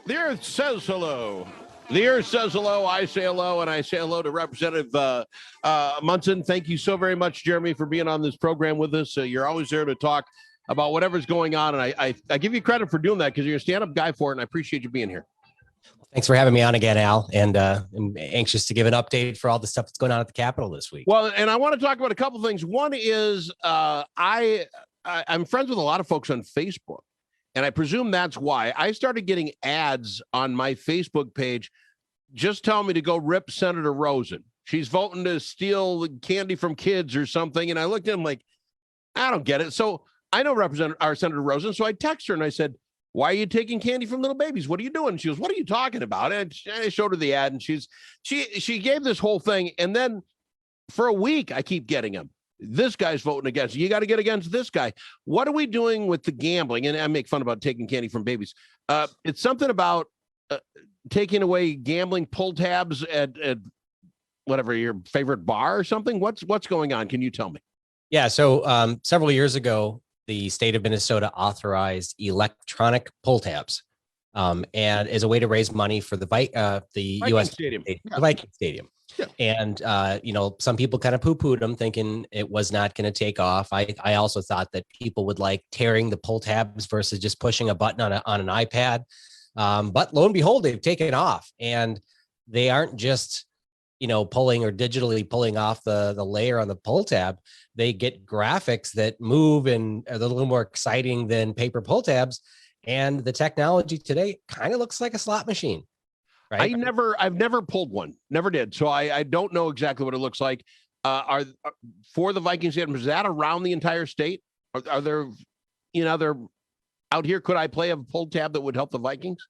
The Earth says hello. The Earth says hello. I say hello, and I say hello to Representative Munson. Thank you so very much, Jeremy, for being on this program with us. You're always there to talk about whatever's going on, and I give you credit for doing that because you're a stand-up guy for it, and I appreciate you being here. Thanks for having me on again, Al, and I'm anxious to give an update for all the stuff that's going on at the Capitol this week. Well, and I want to talk about a couple of things. One is I'm friends with a lot of folks on Facebook, and I presume that's why I started getting ads on my Facebook page just telling me to go rip Senator Rosen. She's voting to steal candy from kids or something, and I looked at him like, I don't get it. So I know Senator Rosen, so I text her and I said, why are you taking candy from little babies? What are you doing? She goes, what are you talking about? And I showed her the ad, and she gave this whole thing. And then for a week, I keep getting them. This guy's voting against you. You got to get against this guy. What are we doing with the gambling? And I make fun about taking candy from babies. It's something about taking away gambling pull tabs at whatever your favorite bar or something. What's going on? Can you tell me? Yeah. So several years ago, the state of Minnesota authorized electronic pull tabs, and as a way to raise money for the U.S. Stadium, the Viking Stadium. Yeah. And some people kind of poo-pooed them, thinking it was not going to take off. I also thought that people would like tearing the pull tabs versus just pushing a button on an iPad. But lo and behold, they've taken off, and they aren't just pulling or digitally pulling off the layer on the pull tab. They get graphics that move and are a little more exciting than paper pull tabs. And the technology today kind of looks like a slot machine. Right? I've never pulled one, never did. So I don't know exactly what it looks like. For the Vikings Stadium, is that around the entire state? Are there, they're out here? Could I play a pull tab that would help the Vikings?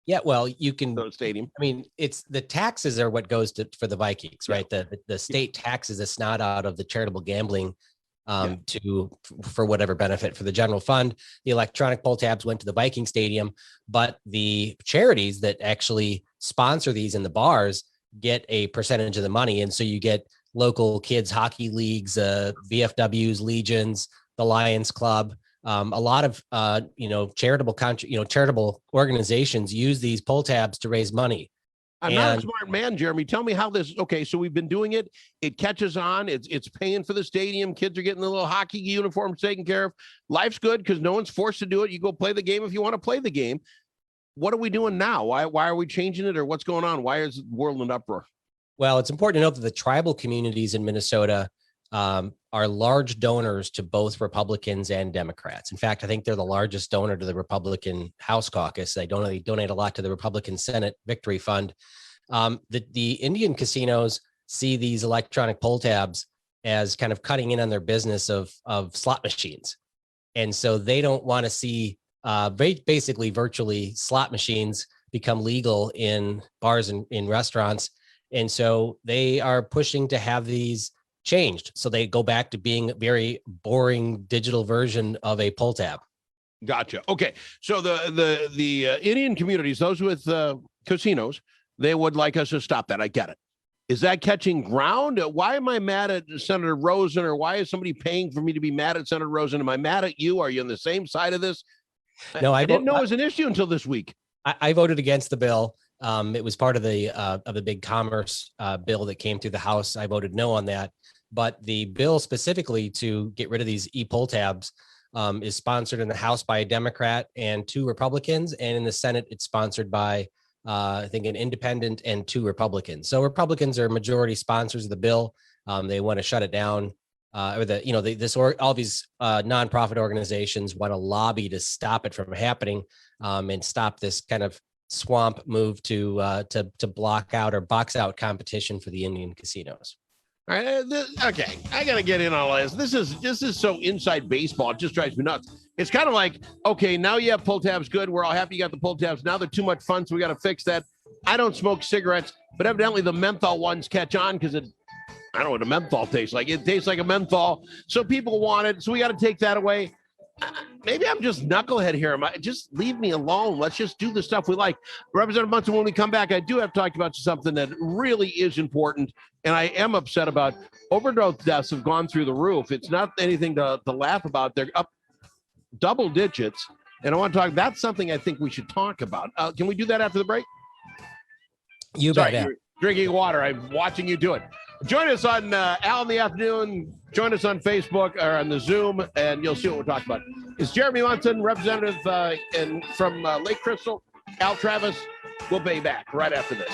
Yeah, well, you can. The stadium. I mean, it's the taxes are what goes for the Vikings, right? Yeah. The state taxes the snot out of the charitable gambling for whatever benefit for the general fund. The electronic pull tabs went to the Viking Stadium, but the charities that actually sponsor these in the bars get a percentage of the money, and so you get local kids hockey leagues, VFWs, Legions, the Lions Club. A lot of charitable organizations use these pull tabs to raise money. I'm not a smart man, Jeremy. Tell me how this. Okay, so we've been doing it. It catches on. It's paying for the stadium. Kids are getting the little hockey uniforms taken care of. Life's good because no one's forced to do it. You go play the game if you want to play the game. What are we doing now? Why are we changing it, or what's going on? Why is the world in uproar? Well, it's important to note that the tribal communities in Minnesota are large donors to both Republicans and Democrats. In fact, I think they're the largest donor to the Republican House caucus. They donate a lot to the Republican Senate Victory Fund. The Indian casinos see these electronic pull tabs as kind of cutting in on their business of slot machines. And so they don't want to see basically virtually slot machines become legal in bars and in restaurants. And so they are pushing to have these changed, so they go back to being a very boring digital version of a pull tab. Gotcha. Okay, so the Indian communities, those with casinos, they would like us to stop that. I get it. Is that catching ground? Why am I mad at Senator Rosen, or why is somebody paying for me to be mad at Senator Rosen? Am I mad at you? Are you on the same side of this? No, I didn't know it was an issue until this week. I voted against the bill. It was part of the big commerce bill that came through the House. I voted no on that. But the bill specifically to get rid of these e-pull tabs is sponsored in the House by a Democrat and 2 Republicans. And in the Senate, it's sponsored by, I think, an independent and 2 Republicans. So Republicans are majority sponsors of the bill. They want to shut it down. All these nonprofit organizations want to lobby to stop it from happening and stop this kind of swamp move to block out or box out competition for the Indian casinos. All right, okay, I gotta get in on all this. This is so inside baseball. It just drives me nuts. It's kind of like, okay, now you have pull tabs. Good, we're all happy you got the pull tabs. Now they're too much fun, so we got to fix that. I don't smoke cigarettes, but evidently the menthol ones catch on because I don't know what a menthol tastes like. It tastes like a menthol, so people want it. So we got to take that away. Maybe I'm just knucklehead here. Just leave me alone. Let's just do the stuff we like. Representative Munson, when we come back, I do have to talk about something that really is important, and I am upset about. Overdose deaths have gone through the roof. It's not anything to laugh about. They're up double digits. And I want to talk. That's something I think we should talk about. Can we do that after the break? You Sorry, bet. you're drinking water. I'm watching you do it. Join us on Al in the Afternoon. Join us on Facebook or on the Zoom, and you'll see what we're talking about. It's Jeremy Munson, representative from Lake Crystal. Al Travis. We'll be back right after this.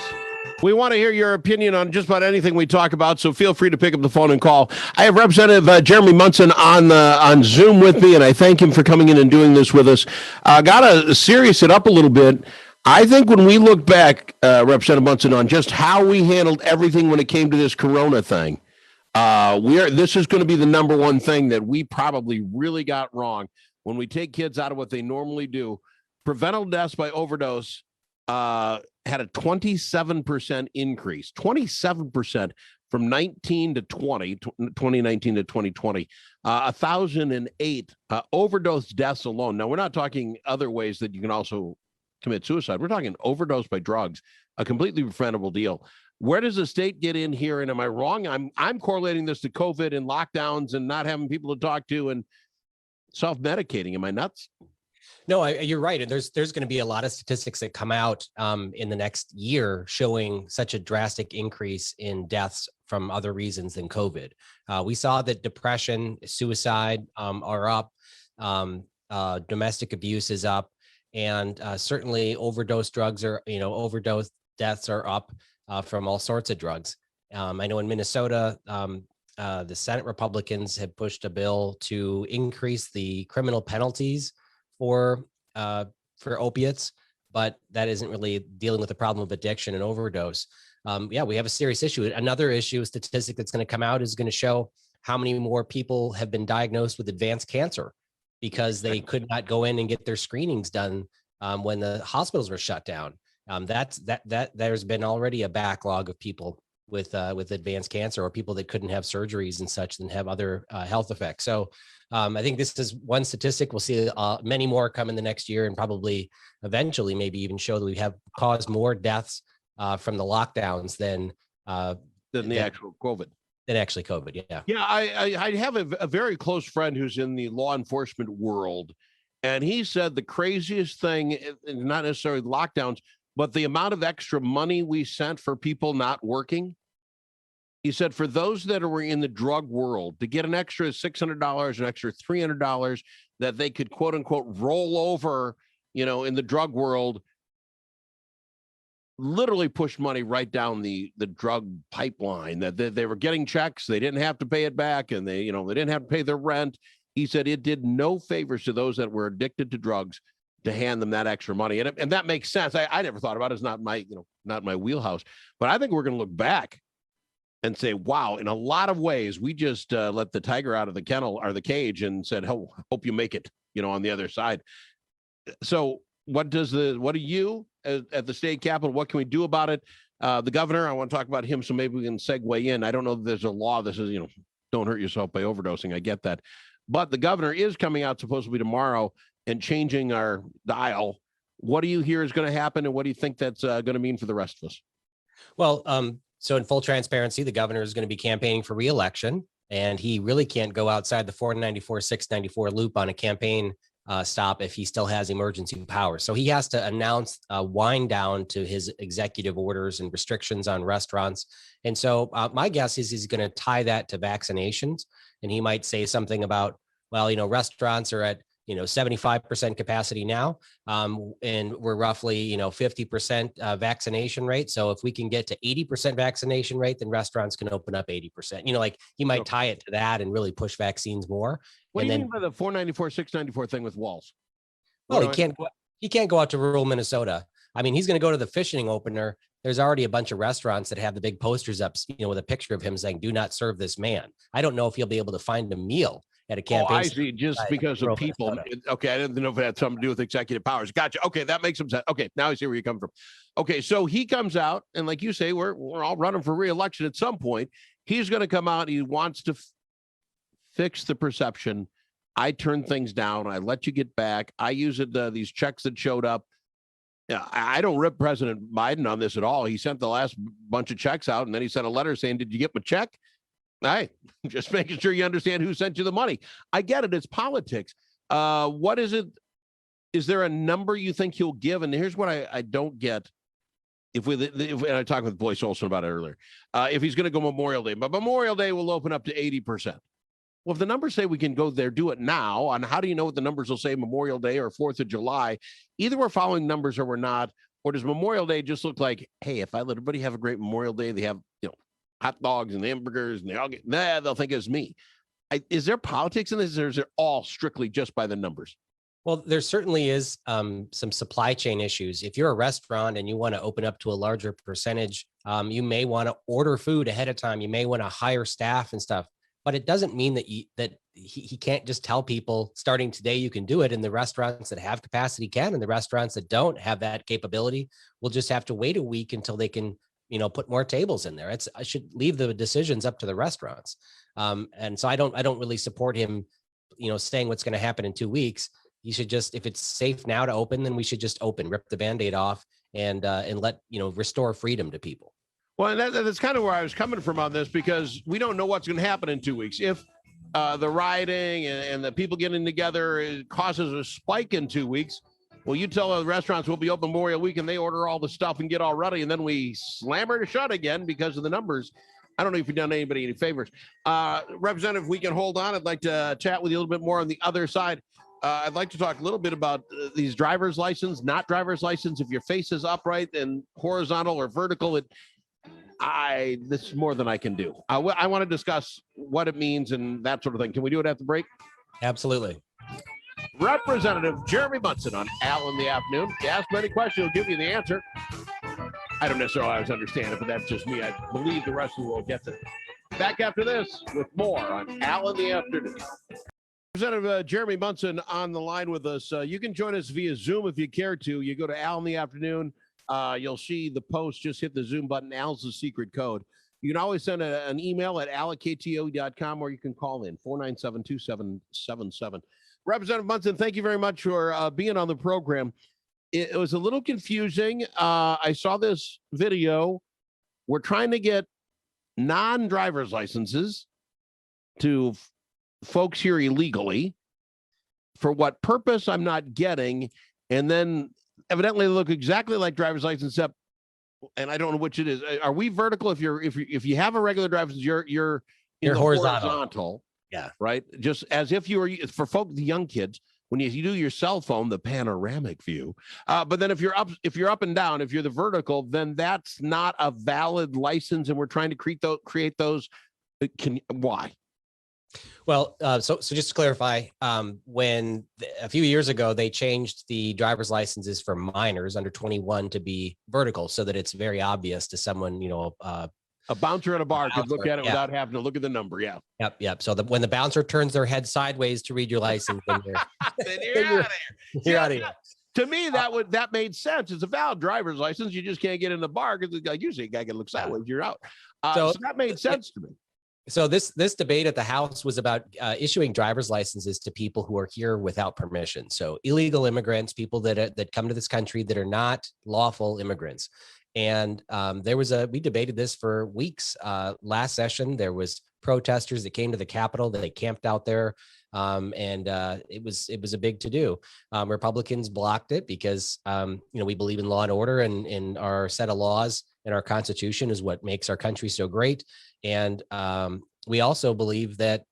We want to hear your opinion on just about anything we talk about, so feel free to pick up the phone and call. I have Representative Jeremy Munson on Zoom with me, and I thank him for coming in and doing this with us. Got to serious it up a little bit. I think when we look back, Representative Munson, on just how we handled everything when it came to this corona thing, this is going to be the number one thing that we probably really got wrong when we take kids out of what they normally do. Preventable deaths by overdose had a 27% increase, 27% from 19 to 2019 to 2020, 1,008 overdose deaths alone. Now, we're not talking other ways that you can also commit suicide. We're talking overdose by drugs, a completely preventable deal. Where does the state get in here? And am I wrong? I'm correlating this to COVID and lockdowns and not having people to talk to and self-medicating. Am I nuts? No, you're right. And there's going to be a lot of statistics that come out in the next year showing such a drastic increase in deaths from other reasons than COVID. We saw that depression, suicide are up, domestic abuse is up, and certainly overdose deaths are up from all sorts of drugs. I know in Minnesota, the Senate Republicans have pushed a bill to increase the criminal penalties for opiates, but that isn't really dealing with the problem of addiction and overdose. We have a serious issue. Another issue, statistic that's going to come out is going to show how many more people have been diagnosed with advanced cancer because they could not go in and get their screenings done when the hospitals were shut down. There's been already a backlog of people with advanced cancer or people that couldn't have surgeries and such and have other health effects. So I think this is one statistic. We'll see many more come in the next year and probably eventually maybe even show that we have caused more deaths from the lockdowns than the actual COVID. Than actually COVID, yeah. Yeah, I have a very close friend who's in the law enforcement world, and he said the craziest thing, not necessarily lockdowns, but the amount of extra money we sent for people not working. He said for those that were in the drug world, to get an extra $600, an extra $300 that they could, quote unquote, roll over, in the drug world, literally pushed money right down the drug pipeline, that they were getting checks. They didn't have to pay it back, and they didn't have to pay their rent. He said it did no favors to those that were addicted to drugs to hand them that extra money. And that makes sense. I never thought about it. It's not my wheelhouse, but I think we're going to look back and say, wow, in a lot of ways, we just let the tiger out of the kennel or the cage and said, oh, hope you make it, on the other side. So what do you at the state capitol, what can we do about it? The governor, I want to talk about him, so maybe we can segue in. I don't know that there's a law that says, don't hurt yourself by overdosing. I get that. But the governor is coming out supposedly tomorrow and changing our dial. What do you hear is going to happen, and what do you think that's going to mean for the rest of us? Well, so in full transparency, the governor is going to be campaigning for re-election, and he really can't go outside the 494, 694 loop on a campaign stop if he still has emergency powers. So he has to announce a wind down to his executive orders and restrictions on restaurants. And so my guess is he's going to tie that to vaccinations. And he might say something about, well, restaurants are at 75% capacity now. And we're roughly, 50% vaccination rate. So if we can get to 80% vaccination rate, then restaurants can open up 80%. Like he might tie it to that and really push vaccines more. What do you mean by the 494, 694 thing with Walls? Well, he can't go out to rural Minnesota. I mean, he's going to go to the fishing opener. There's already a bunch of restaurants that have the big posters up, with a picture of him saying, "Do not serve this man." I don't know if he'll be able to find a meal at a campaign. I see. Just because of people. Minnesota. Okay, I didn't know if it had something to do with executive powers. Gotcha. Okay, that makes some sense. Okay, now I see where you come from. Okay, so he comes out, and like you say, we're all running for re-election at some point. He's going to come out. He wants to fix the perception. I turn things down. I let you get back. I use it. These checks that showed up. Yeah, I don't rip President Biden on this at all. He sent the last bunch of checks out, and then he sent a letter saying, "Did you get my check?" Hey, just making sure you understand who sent you the money. I get it. It's politics. What is it? is there a number you think he'll give? And here's what I don't get. If and I talked with Boyce Olson about it earlier, if he's going to go Memorial Day, but Memorial Day will open up to 80%. Well, if the numbers say we can go there, do it now. On how do you know what the numbers will say Memorial Day or 4th of July? Either we're following numbers or we're not. Or does Memorial Day just look like, hey, if I let everybody have a great Memorial Day, they have hot dogs and hamburgers, and they all get they'll think it's me. Is there politics in this, or is it all strictly just by the numbers? Well, there certainly is some supply chain issues. If you're a restaurant and you want to open up to a larger percentage, you may want to order food ahead of time. You may want to hire staff and stuff, but it doesn't mean that he can't just tell people starting today you can do it. And the restaurants that have capacity can, and the restaurants that don't have that capability will just have to wait a week until they can, put more tables in there. I should leave the decisions up to the restaurants. And so I don't really support him, saying what's going to happen in 2 weeks. You should just, if it's safe now to open, then we should just open, rip the Band-Aid off and let, restore freedom to people. Well, and that's kind of where I was coming from on this, because we don't know what's going to happen in 2 weeks. If the rioting and the people getting together causes a spike in 2 weeks, well, you tell the restaurants will be open Memorial Week and they order all the stuff and get all ready, and then we slam her to shut again because of the numbers. I don't know if you've done anybody any favors. Representative, we can hold on. I'd like to chat with you a little bit more on the other side. I'd like to talk a little bit about these driver's license, not driver's license. If your face is upright and horizontal or vertical, this is more than I can do. I want to discuss what it means and that sort of thing. Can we do it at the break? Absolutely. Representative Jeremy Munson on Al in the Afternoon. You ask me any question, he'll give you the answer. I don't necessarily always understand it, but that's just me. I believe the rest of the world gets it. Back after this with more on Al in the Afternoon. Representative Jeremy Munson on the line with us. You can join us via Zoom if you care to. You go to Al in the Afternoon. You'll see the post. Just hit the Zoom button. Al's the secret code. You can always send an email at al@kto.com, or you can call in 497-2777. Representative Munson, thank you very much for being on the program. It was a little confusing. I saw this video. We're trying to get non-driver's licenses to folks here illegally. For what purpose, I'm not getting. And then evidently they look exactly like driver's license, except, and I don't know which it is. Are we vertical? If you have a regular driver's, you're horizontal. Yeah. Right. Just as if you were, for folks, the young kids, when you do your cell phone, the panoramic view. But then if you're up and down, if you're the vertical, then that's not a valid license. And we're trying to create those. Why? Well, so just to clarify, when a few years ago, they changed the driver's licenses for minors under 21 to be vertical, so that it's very obvious to someone, a bouncer at a bar could look at it without having to look at the number. Yeah. Yep. So when the bouncer turns their head sideways to read your license, then you're out of here. You're out of here. To me, that made sense. It's a valid driver's license. You just can't get in the bar because usually a guy can look sideways. You're out. So that made sense to me. So this debate at the House was about issuing driver's licenses to people who are here without permission. So illegal immigrants, people that come to this country that are not lawful immigrants. And we debated this for weeks. Last session, there was protesters that came to the Capitol. They camped out there, and it was a big to-do. Republicans blocked it because we believe in law and order, and in our set of laws and our Constitution is what makes our country so great. And we also believe that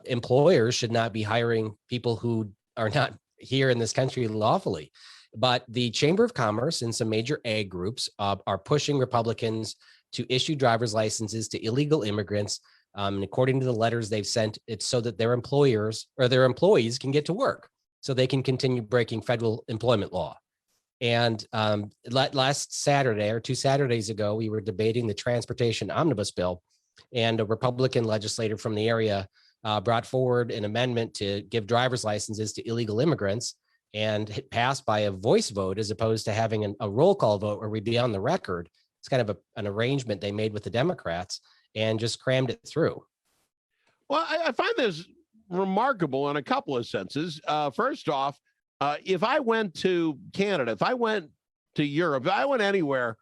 employers should not be hiring people who are not here in this country lawfully. But the Chamber of Commerce and some major ag groups are pushing Republicans to issue driver's licenses to illegal immigrants. And according to the letters they've sent, it's so that their employers or their employees can get to work, so they can continue breaking federal employment law. And last Saturday, or 2 Saturdays ago, we were debating the transportation omnibus bill, and a Republican legislator from the area brought forward an amendment to give driver's licenses to illegal immigrants, and it passed by a voice vote as opposed to having a roll call vote where we'd be on the record. It's kind of an arrangement they made with the Democrats and just crammed it through. Well, I find this remarkable in a couple of senses. First off, if I went to Canada, if I went to Europe, if I went anywhere,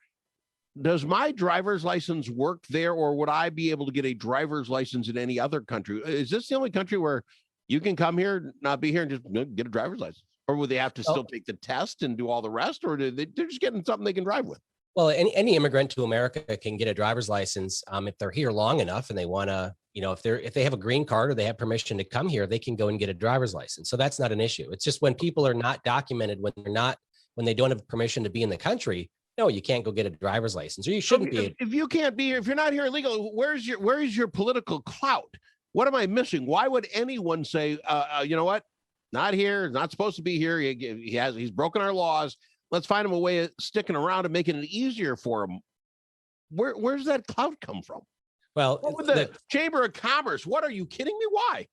does my driver's license work there, or would I be able to get a driver's license in any other country? Is this the only country where you can come here, not be here, and just get a driver's license? Or would they have to still take the test and do all the rest? Or they're just getting something they can drive with? Well, any immigrant to America can get a driver's license if they're here long enough and they want to, if they have a green card or they have permission to come here, they can go and get a driver's license. So that's not an issue. It's just when people are not documented, when they don't have permission to be in the country, no, you can't go get a driver's license, or you shouldn't be. If you can't be here, if you're not here illegally, where is your political clout? What am I missing? Why would anyone say, you know what? Not here, not supposed to be here. He's broken our laws. Let's find him a way of sticking around and making it easier for him. Where's that clout come from? Well, with the Chamber of Commerce, what are you kidding me? Why?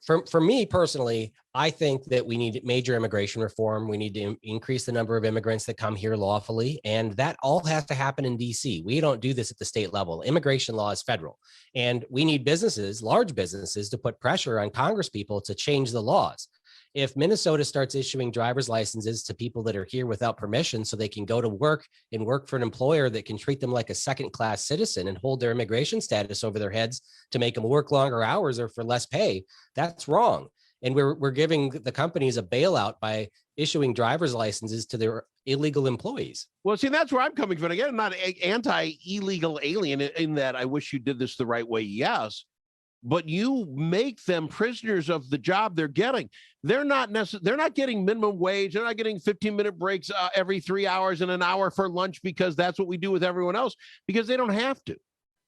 For me personally, I think that we need major immigration reform. We need to increase the number of immigrants that come here lawfully. And that all has to happen in DC. We don't do this at the state level. Immigration law is federal. And we need businesses, large businesses, to put pressure on Congress people to change the laws. If Minnesota starts issuing driver's licenses to people that are here without permission so they can go to work and work for an employer that can treat them like a second-class citizen and hold their immigration status over their heads to make them work longer hours or for less pay, that's wrong. And we're giving the companies a bailout by issuing driver's licenses to their illegal employees. Well, see, that's where I'm coming from. Again, I'm not anti-illegal alien in that I wish you did this the right way, yes. But you make them prisoners of the job they're getting. They're not getting minimum wage. They're not getting 15-minute breaks every 3 hours and an hour for lunch because that's what we do with everyone else, because they don't have to,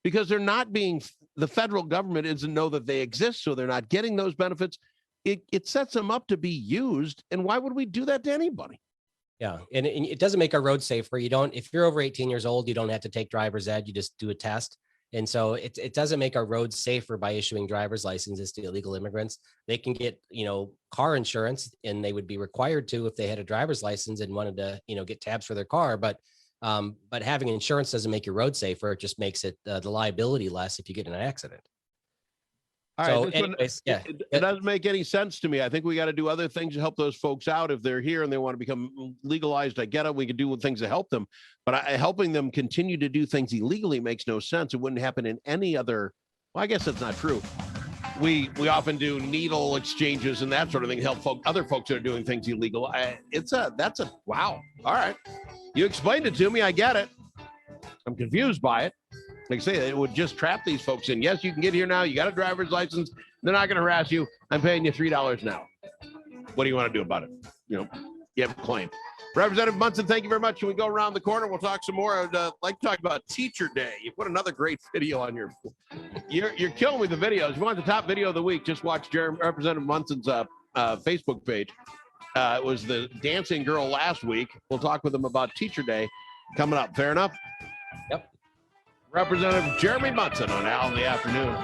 because they're not being, the federal government doesn't know that they exist. So they're not getting those benefits. It sets them up to be used. And why would we do that to anybody? Yeah. And it doesn't make our roads safer. If you're over 18 years old, you don't have to take driver's ed. You just do a test. And so it doesn't make our roads safer by issuing driver's licenses to illegal immigrants. They can get, car insurance, and they would be required to if they had a driver's license and wanted to, get tabs for their car. But having insurance doesn't make your road safer. It just makes it the liability less if you get in an accident. All right. It doesn't make any sense to me. I think we got to do other things to help those folks out. If they're here and they want to become legalized, I get it. We can do things to help them. But helping them continue to do things illegally makes no sense. It wouldn't happen in any other. Well, I guess that's not true. We often do needle exchanges and that sort of thing to help other folks that are doing things illegal. That's a wow. All right. You explained it to me. I get it. I'm confused by it. Like I say, it would just trap these folks in. Yes, you can get here now. You got a driver's license. They're not going to harass you. I'm paying you $3 now. What do you want to do about it? You have a claim. Representative Munson, thank you very much. When we go around the corner, we'll talk some more. I'd like to talk about Teacher Day. You put another great video on your. You're killing me with the videos. You want the top video of the week? Just watch Representative Munson's Facebook page. It was the dancing girl last week. We'll talk with him about Teacher Day coming up. Fair enough? Yep. Representative Jeremy Munson on Al in the Afternoon.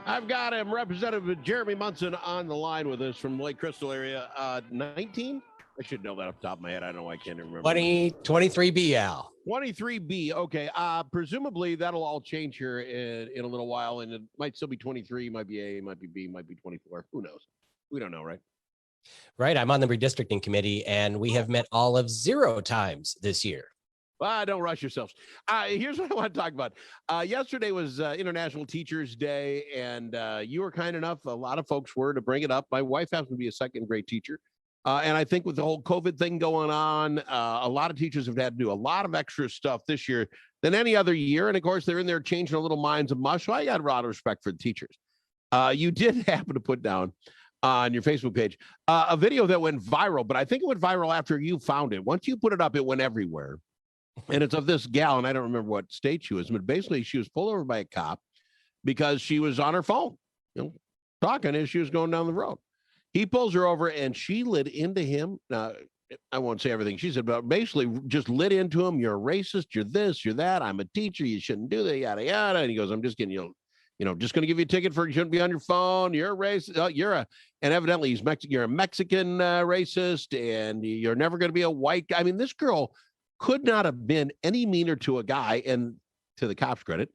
I've got him, Representative Jeremy Munson, on the line with us from Lake Crystal area. 19? I should know that off the top of my head. I don't know why I can't remember. 23B, Al. 23B. Okay. Presumably that'll all change here in a little while, and it might still be 23, might be A, might be B, might be 24. Who knows? We don't know, right? Right. I'm on the redistricting committee, and we have met all of 0 times this year. Don't rush yourselves. Here's what I want to talk about. Yesterday was International Teachers Day, and you were kind enough, a lot of folks were, to bring it up. My wife happens to be a second grade teacher. And I think with the whole COVID thing going on, a lot of teachers have had to do a lot of extra stuff this year than any other year. And of course, they're in there changing a little minds of mush. So I got a lot of respect for the teachers. You did happen to put down on your Facebook page a video that went viral, but I think it went viral after you found it. Once you put it up, it went everywhere. And it's of this gal, and I don't remember what state she was, but basically she was pulled over by a cop because she was on her phone, talking as she was going down the road. He pulls her over, and she lit into him. Now, I won't say everything she said, but basically just lit into him. You're a racist. You're this. You're that. I'm a teacher. You shouldn't do that. Yada yada. And he goes, I'm just getting just going to give you a ticket for you shouldn't be on your phone. You're a racist. And evidently he's Mexican. You're a Mexican racist, and you're never going to be a white guy. I mean, this girl could not have been any meaner to a guy, and to the cop's credit,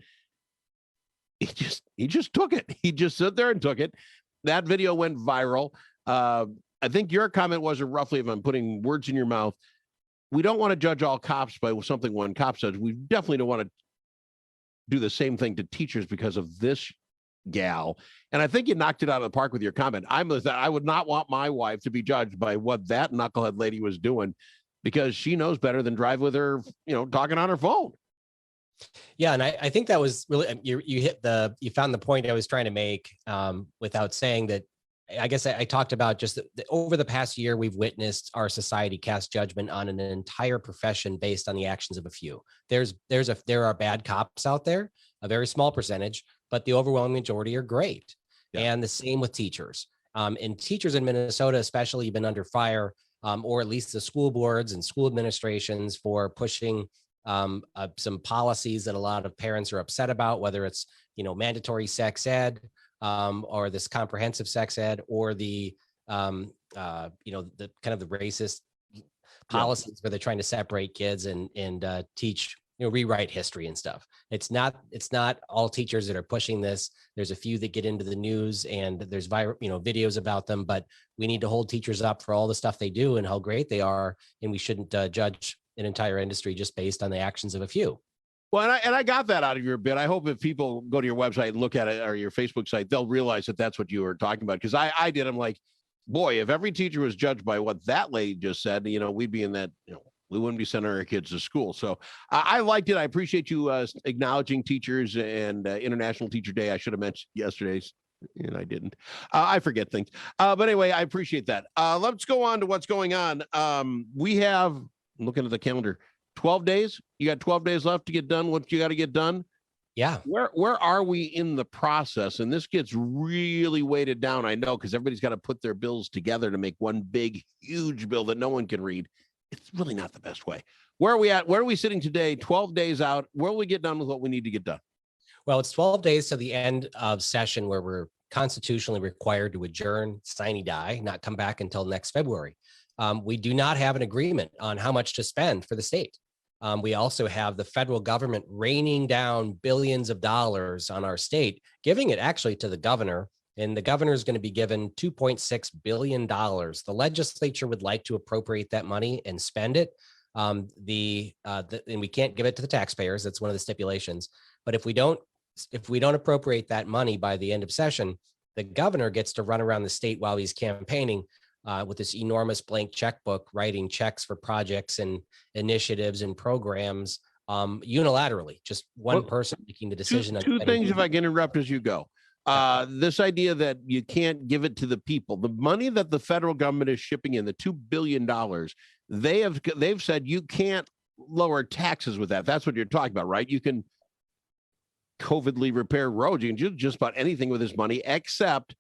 he just took it. He just stood there and took it. That video went viral. I think your comment was, roughly, if I'm putting words in your mouth, we don't want to judge all cops by something one cop says. We definitely don't want to do the same thing to teachers because of this gal. And I think you knocked it out of the park with your comment. I would not want my wife to be judged by what that knucklehead lady was doing, because she knows better than drive with her, talking on her phone. Yeah, and I think that was really you found the point I was trying to make, without saying that. I guess I talked about just over the past year, we've witnessed our society cast judgment on an entire profession based on the actions of a few. There are bad cops out there, a very small percentage, but the overwhelming majority are great. Yeah. And the same with teachers. And teachers in Minnesota, especially, have been under fire, or at least the school boards and school administrations, for pushing some policies that a lot of parents are upset about, whether it's mandatory sex ed, or this comprehensive sex ed, or the the kind of the racist policies where they're trying to separate kids and teach, rewrite history and stuff. It's not all teachers that are pushing this. There's a few that get into the news and there's videos about them, but we need to hold teachers up for all the stuff they do and how great they are. And we shouldn't judge an entire industry just based on the actions of a few. Well, and I got that out of your bit. I hope if people go to your website and look at it, or your Facebook site, they'll realize that that's what you were talking about. Because I did. I'm like, boy, if every teacher was judged by what that lady just said, we'd be in that, we wouldn't be sending our kids to school. So I liked it. I appreciate you acknowledging teachers and International Teacher Day. I should have mentioned yesterday's, and I didn't. I forget things. But anyway, I appreciate that. Let's go on to what's going on. We have, looking at the calendar, 12 days. You got 12 days left to get done what you got to get done. Yeah. Where are we in the process? And this gets really weighted down, I know, because everybody's got to put their bills together to make one big, huge bill that no one can read. It's really not the best way. Where are we at? Where are we sitting today? 12 days out. Where will we get done with what we need to get done? Well, it's 12 days to the end of session, where we're constitutionally required to adjourn, sine die, not come back until next February. We do not have an agreement on how much to spend for the state. We also have the federal government raining down billions of dollars on our state, giving it actually to the governor, and the governor is going to be given $2.6 billion. The legislature would like to appropriate that money and spend it. And we can't give it to the taxpayers. That's one of the stipulations. But if we don't appropriate that money by the end of session, the governor gets to run around the state while he's campaigning, with this enormous blank checkbook, writing checks for projects and initiatives and programs, unilaterally, just one person making the decision. Two things, if I can interrupt as you go. This idea that you can't give it to the people, the money that the federal government is shipping in, the $2 billion, they've said you can't lower taxes with that. That's what you're talking about, right? You can COVIDly repair roads. You can do just about anything with this money, except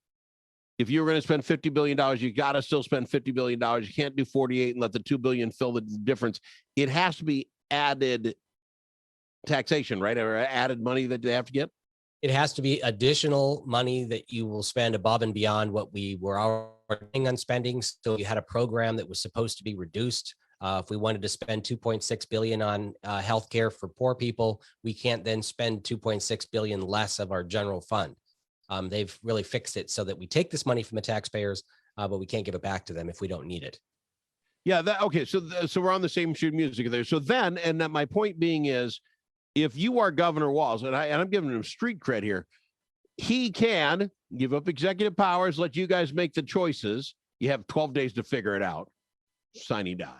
if you're going to spend $50 billion, you got to still spend $50 billion. You can't do 48 and let the $2 billion fill the difference. It has to be added taxation, right? Or added money that they have to get. It has to be additional money that you will spend above and beyond what we were already on spending. So you had a program that was supposed to be reduced. If we wanted to spend $2.6 billion on healthcare for poor people, we can't then spend $2.6 billion less of our general fund. They've really fixed it so that we take this money from the taxpayers, but we can't give it back to them if we don't need it. Yeah. Okay. So we're on the same sheet music there. So then, and my point being is, if you are Governor Walz, and I'm giving him street cred here, he can give up executive powers, let you guys make the choices. You have 12 days to figure it out. Sine die.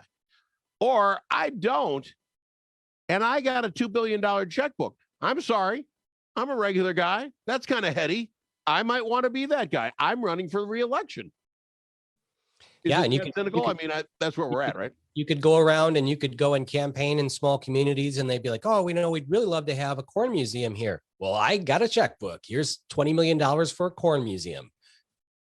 Or I don't, and I got a $2 billion checkbook. I'm sorry. I'm a regular guy. That's kind of heady. I might want to be that guy. I'm running for re-election. Yeah, and that's where we're at, right? You could go around and you could go and campaign in small communities, and they'd be like, "Oh, we'd really love to have a corn museum here." Well, I got a checkbook. Here's $20 million for a corn museum.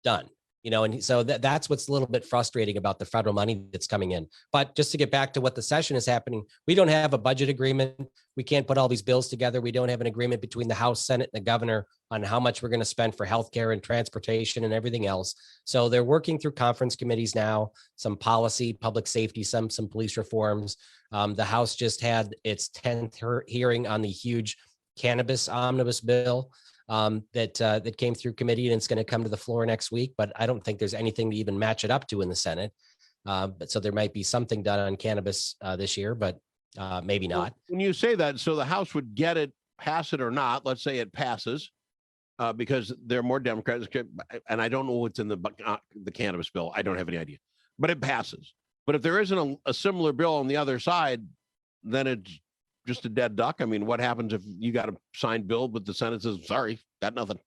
Done. And so that's what's a little bit frustrating about the federal money that's coming in. But just to get back to what the session is happening, we don't have a budget agreement. We can't put all these bills together. We don't have an agreement between the House, Senate, and the governor on how much we're going to spend for healthcare and transportation and everything else. So they're working through conference committees now, some policy, public safety, some police reforms. The House just had its 10th hearing on the huge cannabis omnibus bill. That came through committee, and it's going to come to the floor next week. But I don't think there's anything to even match it up to in the Senate. But so there might be something done on cannabis this year, but maybe not. When you say that, so the House would get it, pass it or not. Let's say it passes. because they're more Democrats. And I don't know what's in the cannabis bill. I don't have any idea, but it passes. But if there isn't a similar bill on the other side, then it's just a dead duck. I mean, what happens if you got a signed bill, but the Senate says, sorry, got nothing?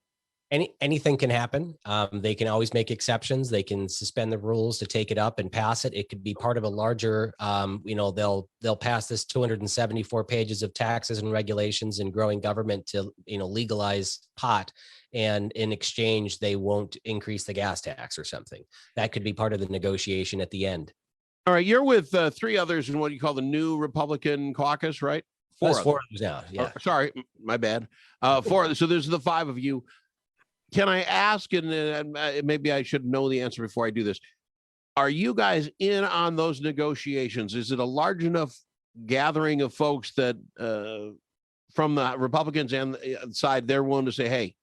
Anything can happen. They can always make exceptions. They can suspend the rules to take it up and pass it. It could be part of a larger, they'll pass this 274 pages of taxes and regulations and growing government to, legalize pot. And in exchange, they won't increase the gas tax or something. That could be part of the negotiation at the end. All right. You're with three others in what you call the new Republican caucus, right? Four others now. Yeah. Sorry, my bad. Four. So there's the five of you. Can I ask, and maybe I should know the answer before I do this, are you guys in on those negotiations? Is it a large enough gathering of folks that from the Republicans and the side, they're willing to say, hey,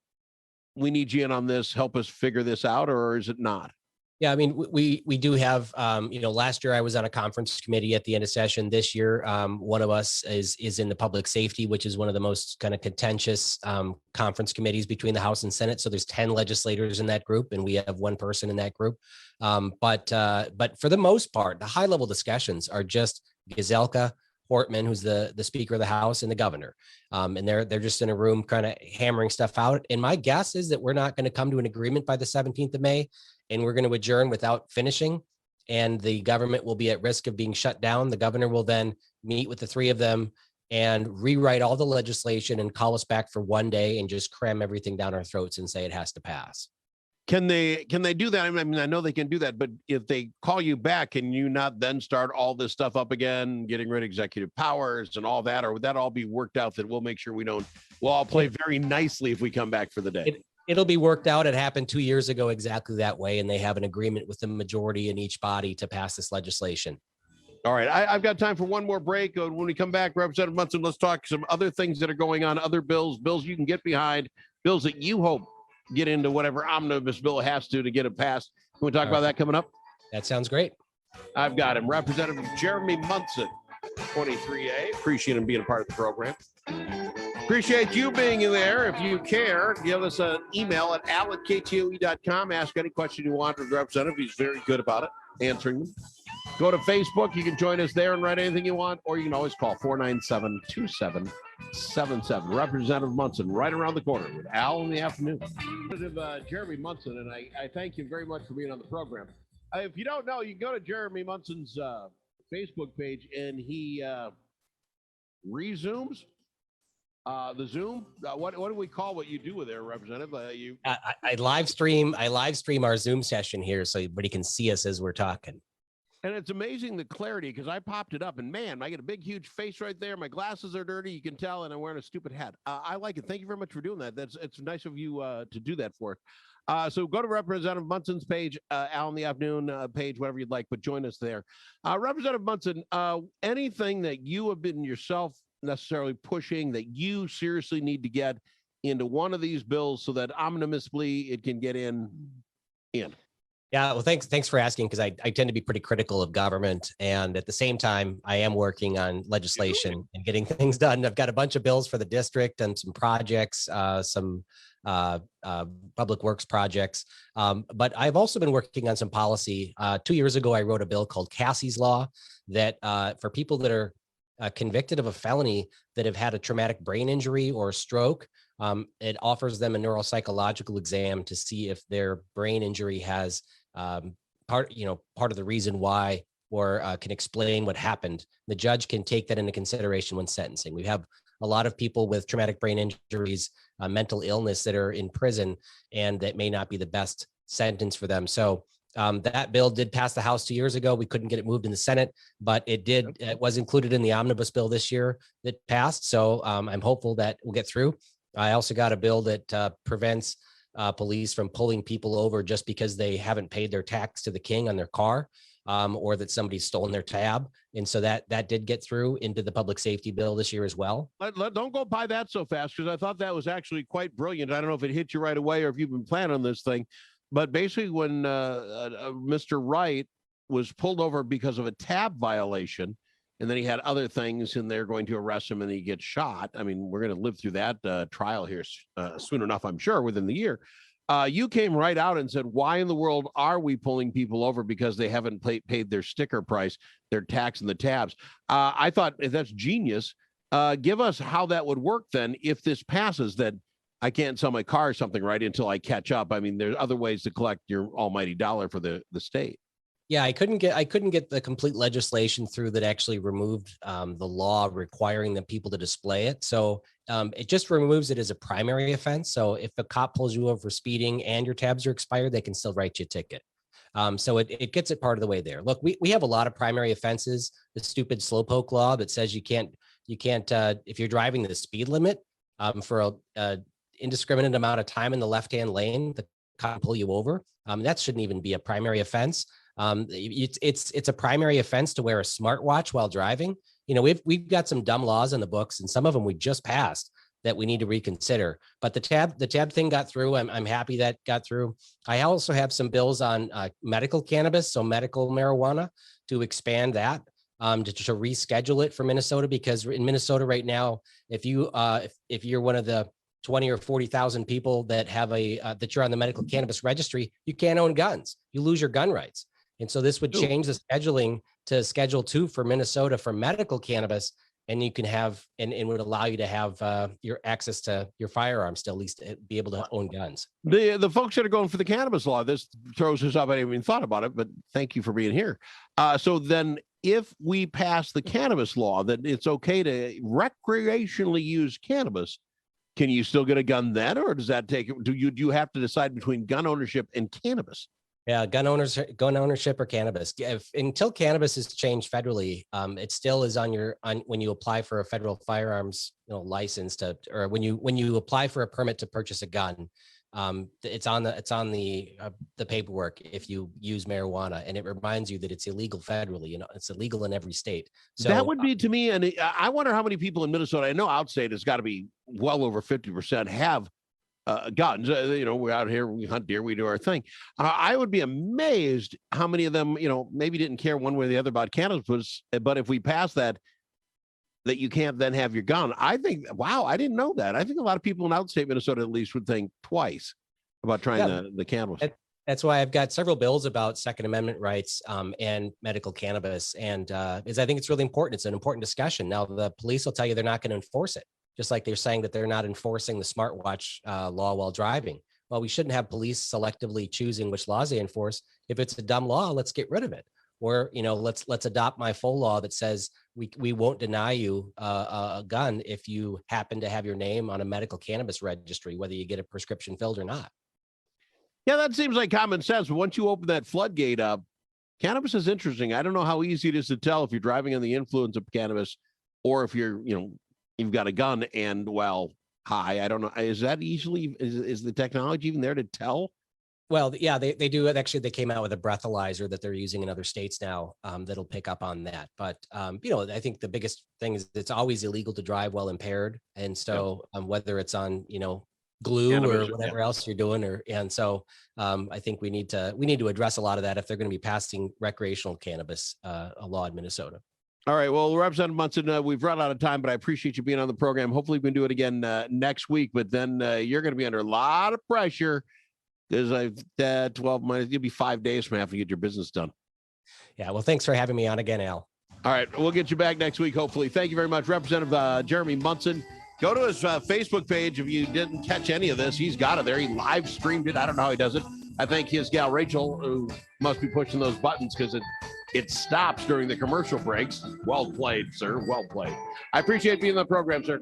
we need you in on this, help us figure this out, or is it not? Yeah, I mean, we do have, last year I was on a conference committee at the end of session. This year, one of us is in the public safety, which is one of the most kind of contentious conference committees between the House and Senate. So there's 10 legislators in that group, and we have one person in that group. But for the most part, the high level discussions are just Gazelka, Portman, who's the Speaker of the House, and the governor. And they're just in a room kind of hammering stuff out. And my guess is that we're not going to come to an agreement by the 17th of May. And we're going to adjourn without finishing, and the government will be at risk of being shut down. The governor will then meet with the three of them and rewrite all the legislation and call us back for one day and just cram everything down our throats and say it has to pass. Can they do that? I mean, I know they can do that, but if they call you back, can you not then start all this stuff up again, getting rid of executive powers and all that? Or would that all be worked out that we'll make sure we'll all play very nicely if we come back for the day? It'll be worked out. It happened 2 years ago exactly that way, and they have an agreement with the majority in each body to pass this legislation. All right. I've got time for one more break. When we come back, Representative Munson, let's talk some other things that are going on, other bills you can get behind, bills that you hope get into whatever omnibus bill has to get it passed. Can we talk about that coming up? That sounds great. I've got him, Representative Jeremy Munson, 23A. Appreciate him being a part of the program. Appreciate you being there. If you care, give us an email at al@ktoe.com. Ask any question you want of the representative. He's very good about it, answering them. Go to Facebook. You can join us there and write anything you want, or you can always call 497-2777. Representative Munson, right around the corner with Al in the afternoon. Representative Jeremy Munson, and I thank you very much for being on the program. If you don't know, you can go to Jeremy Munson's Facebook page, and he resumes the Zoom. What do we call what you do with there, Representative? I live stream our Zoom session here so everybody can see us as we're talking. And it's amazing the clarity, because I popped it up and man, I get a big, huge face right there. My glasses are dirty. You can tell, and I'm wearing a stupid hat. I like it. Thank you very much for doing that. It's nice of you to do that for us. So go to Representative Munson's page, Al in the afternoon page, whatever you'd like, but join us there. Representative Munson, anything that you have been yourself necessarily pushing that you seriously need to get into one of these bills so that omnibussly it can get in? Yeah, well, thanks for asking, because I tend to be pretty critical of government, and at the same time, I am working on legislation and getting things done. I've got a bunch of bills for the district and some projects, some public works projects, but I've also been working on some policy. 2 years ago, I wrote a bill called Cassie's Law that for people that are convicted of a felony that have had a traumatic brain injury or a stroke, it offers them a neuropsychological exam to see if their brain injury has part of the reason why, or can explain what happened. The judge can take that into consideration when sentencing. We have a lot of people with traumatic brain injuries, mental illness that are in prison, and that may not be the best sentence for them. So that bill did pass the House 2 years ago. We couldn't get it moved in the Senate, but it was included in the omnibus bill this year that passed. So I'm hopeful that we'll get through. I also got a bill that prevents police from pulling people over just because they haven't paid their tax to the king on their car, or that somebody's stolen their tab. And so that did get through into the public safety bill this year as well. Don't go by that so fast, because I thought that was actually quite brilliant. I don't know if it hit you right away or if you've been planning on this thing, but basically when Mr. Wright was pulled over because of a tab violation, and then he had other things, and they're going to arrest him, and he gets shot. I mean, we're going to live through that trial here soon enough, I'm sure, within the year. You came right out and said, why in the world are we pulling people over because they haven't paid their sticker price, their tax and the tabs? I thought that's genius. Give us how that would work then if this passes, that I can't sell my car or something, right, until I catch up. I mean, there's other ways to collect your almighty dollar for the state. Yeah, I couldn't get the complete legislation through that actually removed the law requiring the people to display it. So it just removes it as a primary offense. So if a cop pulls you over for speeding and your tabs are expired, they can still write you a ticket. So it gets it part of the way there. Look, we have a lot of primary offenses. The stupid slowpoke law that says you can't if you're driving the speed limit for a indiscriminate amount of time in the left-hand lane, the cop pull you over. That shouldn't even be a primary offense. It's a primary offense to wear a smartwatch while driving. You know, we've got some dumb laws in the books, and some of them we just passed that we need to reconsider. But the tab thing got through. I'm happy that got through. I also have some bills on medical cannabis, so medical marijuana, to expand that, to reschedule it for Minnesota, because in Minnesota right now, if you're one of the 20 or 40,000 people that have that you're on the medical cannabis registry, you can't own guns. You lose your gun rights. And so this would change the scheduling to Schedule 2 for Minnesota for medical cannabis, and you can have and would allow you to have your access to your firearms to at least be able to own guns. The folks that are going for the cannabis law, this throws us up. I didn't even thought about it, but thank you for being here. So then if we pass the cannabis law that it's okay to recreationally use cannabis, can you still get a gun then, or does that do you have to decide between gun ownership and cannabis? Yeah, gun ownership or cannabis. Until cannabis is changed federally, it still is on when you apply for a federal firearms license or when you apply for a permit to purchase a gun, it's on the paperwork if you use marijuana, and it reminds you that it's illegal federally. It's illegal in every state. So that would be to me, and I wonder how many people in Minnesota. I know outstate has got to be well over 50% have guns. We're out here, we hunt deer, we do our thing. I would be amazed how many of them, maybe didn't care one way or the other about cannabis. But if we pass that you can't then have your gun, I think, wow, I didn't know that. I think a lot of people in outstate Minnesota at least would think twice about trying the cannabis. That's why I've got several bills about Second Amendment rights and medical cannabis. And because I think it's really important. It's an important discussion. Now, the police will tell you they're not going to enforce it, just like they're saying that they're not enforcing the smartwatch law while driving. Well, we shouldn't have police selectively choosing which laws they enforce. If it's a dumb law, let's get rid of it. Or, let's adopt my full law that says we won't deny you a gun if you happen to have your name on a medical cannabis registry, whether you get a prescription filled or not. Yeah, that seems like common sense. But once you open that floodgate up, cannabis is interesting. I don't know how easy it is to tell if you're driving under the influence of cannabis or if you're, you've got a gun and high. I don't know. Is that easily, is the technology even there to tell? Well, yeah, they do it. Actually, they came out with a breathalyzer that they're using in other states now that'll pick up on that. But, I think the biggest thing is it's always illegal to drive while impaired. And so whether it's on, glue cannabis, or whatever else you're doing, I think we need to address a lot of that if they're going to be passing recreational cannabis law in Minnesota. All right. Well, Representative Munson, we've run out of time, but I appreciate you being on the program. Hopefully we can do it again next week, but then you're going to be under a lot of pressure because 12 months, you'll be 5 days from having to get your business done. Yeah. Well, thanks for having me on again, Al. All right. We'll get you back next week, hopefully. Thank you very much, Representative Jeremy Munson. Go to his Facebook page. If you didn't catch any of this, he's got it there. He live streamed it. I don't know how he does it. I think his gal, Rachel, who must be pushing those buttons because it stops during the commercial breaks. Well played, sir. Well played. I appreciate being on the program, sir.